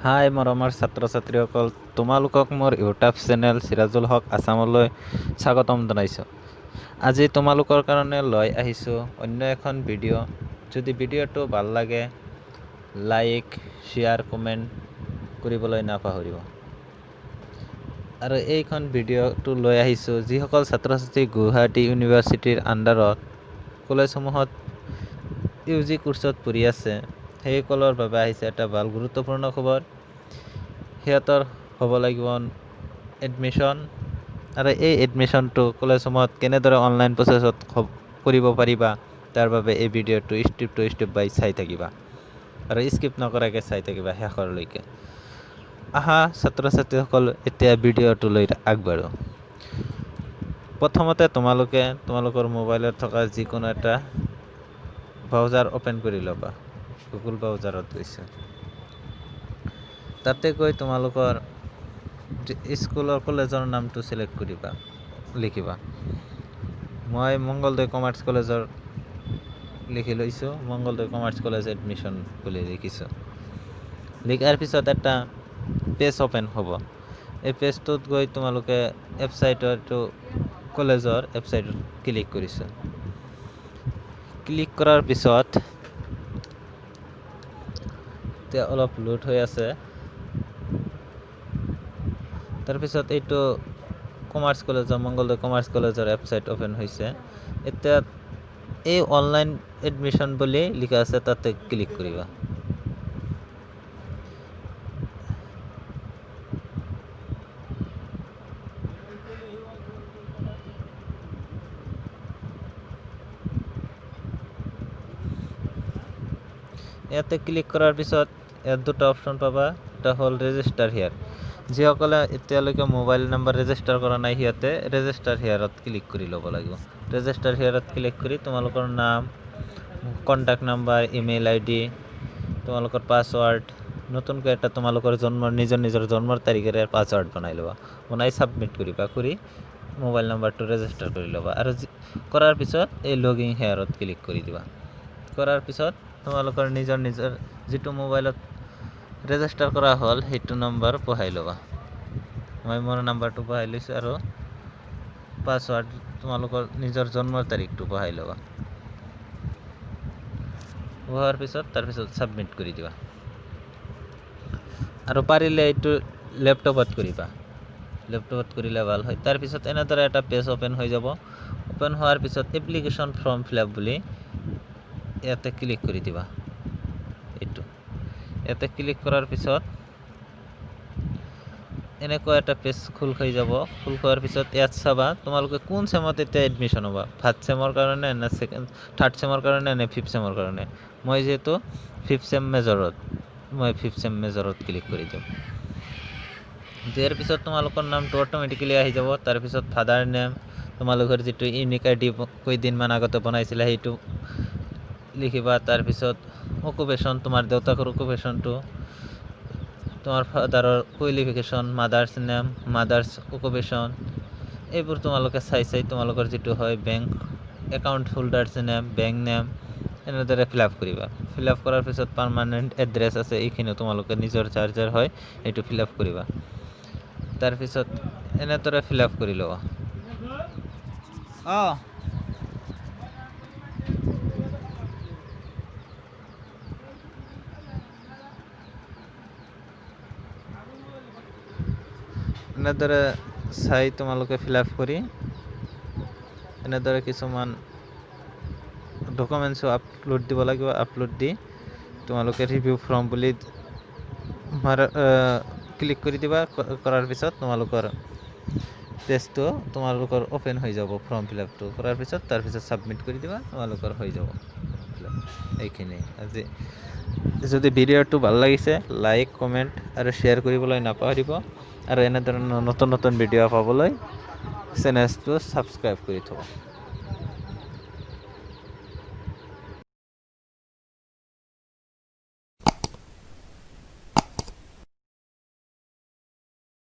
হাই মৰমৰ ছাত্ৰ ছাত্ৰীসকল, তোমালোকক মোৰ ইউটিউব চেনেল চিৰাজুল হক আছামলৈ স্বাগতম জনাইছোঁ। আজি তোমালোকৰ কাৰণে লৈ আহিছোঁ অন্য এখন ভিডিঅ'। যদি ভিডিঅ'টো ভাল লাগে লাইক শ্বেয়াৰ কমেণ্ট কৰিবলৈ নাপাহৰিব। আৰু এইখন ভিডিঅ'টো লৈ আহিছোঁ যিসকল ছাত্ৰ ছাত্ৰী গুৱাহাটী ইউনিভাৰ্চিটিৰ আণ্ডাৰত কলেজসমূহত UG কোৰ্চত পঢ়ি আছে সেইসকলৰ বাবে আহিছে এটা ভাল গুৰুত্বপূৰ্ণ খবৰ। সিহঁতৰ হ'ব লাগিব এডমিশ্যন, আৰু এই এডমিশ্যনটো কলেজসমূহত কেনেদৰে অনলাইন প্ৰচেছত কৰিব পাৰিবা তাৰ বাবে এই ভিডিঅ'টো ষ্টেপ টু ষ্টেপ বাই চাই থাকিবা আৰু স্কিপ নকৰাকৈ চাই থাকিবা শেষৰলৈকে। আহা ছাত্ৰ ছাত্ৰীসকল, এতিয়া ভিডিঅ'টোলৈ আগবাঢ়ো। প্ৰথমতে তোমালোকৰ মোবাইলত থকা যিকোনো এটা ব্ৰাউজাৰ অ'পেন কৰি ল'বা। গুগল ব্ৰাউজাৰত গৈছে, তাতে গৈ তোমালোকৰ স্কুলৰ কলেজৰ নামটো চিলেক্ট কৰিবা, লিখিবা। মই মংগলদৈ কমাৰ্চ কলেজৰ লিখি লৈছোঁ, মংগলদৈ কমাৰ্চ কলেজ এডমিশ্যন বুলি লিখিছোঁ। লিখাৰ পিছত এটা পেজ অ'পেন হ'ব। এই পেজটোত গৈ তোমালোকে ৱেবছাইটৰটো কলেজৰ ৱেবছাইটত ক্লিক কৰিছোঁ। ক্লিক কৰাৰ পিছত এতিয়া অলপ লোড হৈ আছে। তাৰপিছত এইটো কমাৰ্চ কলেজৰ মংগলদৈ কমাৰ্চ কলেজৰ ৱেবছাইট অ'পেন হৈছে। এতিয়া এই অনলাইন এডমিশ্যন বুলি লিখা আছে, তাতে ক্লিক কৰিবা। ইয়াতে ক্লিক কৰাৰ পিছত ইয়াত দুটা অপশ্যন পাবা। এটা হ'ল ৰেজিষ্টাৰ হিয়াৰ। যিসকলে এতিয়ালৈকে মোবাইল নাম্বাৰ ৰেজিষ্টাৰ কৰা নাই সিহঁতে ৰেজিষ্টাৰ হিয়াৰত ক্লিক কৰি ল'ব লাগিব। ৰেজিষ্টাৰ হিয়াৰত ক্লিক কৰি তোমালোকৰ নাম, কণ্টেক্ট নাম্বাৰ, ইমেইল ID, তোমালোকৰ পাছৱাৰ্ড, নতুনকৈ এটা তোমালোকৰ নিজৰ জন্মৰ তাৰিখেৰে পাছৱাৰ্ড বনাই ল'বা। বনাই ছাবমিট কৰিবা। কৰি মোবাইল নাম্বাৰটো ৰেজিষ্টাৰ কৰি ল'বা। আৰু কৰাৰ পিছত এই লগিং হেয়াৰত ক্লিক কৰি দিবা। কৰাৰ পিছত তোমালোকৰ নিজৰ যিটো মোবাইলত ৰেজিষ্টাৰ কৰা হ'ল সেইটো নম্বৰ বহাই ল'বা। মই মোৰ নাম্বাৰটো বহাই লৈছোঁ আৰু পাছৱাৰ্ড তোমালোকৰ নিজৰ জন্মৰ তাৰিখটো বহাই ল'বা। বহোৱাৰ পিছত তাৰপিছত ছাবমিট কৰি দিবা। আৰু পাৰিলে এইটো লেপটপত কৰিবা, লেপটপত কৰিলে ভাল হয়। তাৰপিছত এনেদৰে এটা পেজ অ'পেন হৈ যাব। অ'পেন হোৱাৰ পিছত এপ্লিকেশ্যন ফৰ্ম ফিল আপ বুলি ইয়াতে ক্লিক কৰি দিবা। ইয়াতে ক্লিক কৰাৰ পিছত এনেকুৱা এটা পেজ খোল খাই যাব। খোল খোৱাৰ পিছত ইয়াত চাবা তোমালোকে কোন চেমত এতিয়া এডমিশ্যন হ'বা, ফাৰ্ষ্ট চেমৰ কাৰণে নে থাৰ্ড চেমৰ কাৰণে নে ফিফ্থ চেমৰ কাৰণে। মই যিহেতু ফিফ্থ চেম মেজৰত, মই ফিফ্থ চেম মেজৰত ক্লিক কৰি দিম। দিয়াৰ পিছত তোমালোকৰ নামটো অট'মেটিকেলি আহি যাব। তাৰপিছত ফাদাৰ নেম, তোমালোকৰ যিটো ইউনিক ID কেইদিনমান আগতে বনাইছিলে সেইটো লিখিবা। তাৰপিছত অকুপেশ্যন, তোমাৰ দেউতাকৰ অকুপেশ্যনটো, তোমাৰ ফাদাৰৰ qualification, mother's name, mother's occupation, এইবোৰ তোমালোকে চাই তোমালোকৰ যিটো হয় bank account holder's name, bank name, এনেদৰে ফিল আপ কৰিবা। ফিল আপ কৰাৰ পিছত পাৰ্মানেণ্ট এড্ৰেছ আছে এইখিনিও তোমালোকে নিজৰ যাৰ হয় এইটো ফিল আপ কৰিবা। তাৰপিছত এনেদৰে ফিল আপ কৰি ল'বা। এনেদৰে চাই তোমালোকে ফিল আপ কৰি এনেদৰে কিছুমান ডকুমেণ্টছো আপলোড দিব লাগিব। আপলোড দি তোমালোকে ৰিভিউ ফৰ্ম বুলি ক্লিক কৰি দিবা। কৰাৰ পিছত তোমালোকৰ পেজটো তোমালোকৰ অ'পেন হৈ যাব। ফৰ্ম ফিল আপটো কৰাৰ পিছত তাৰপিছত ছাবমিট কৰি দিবা, তোমালোকৰ হৈ যাব। এইখিনি আজি যদি ভিডিঅ'টো ভাল লাগিছে লাইক কমেণ্ট আৰু শ্বেয়াৰ কৰিবলৈ নাপাহৰিব। আৰু এনেধৰণৰ নতুন ভিডিঅ' পাবলৈ চেনেলটো ছাবস্ক্ৰাইব কৰি থ'ব।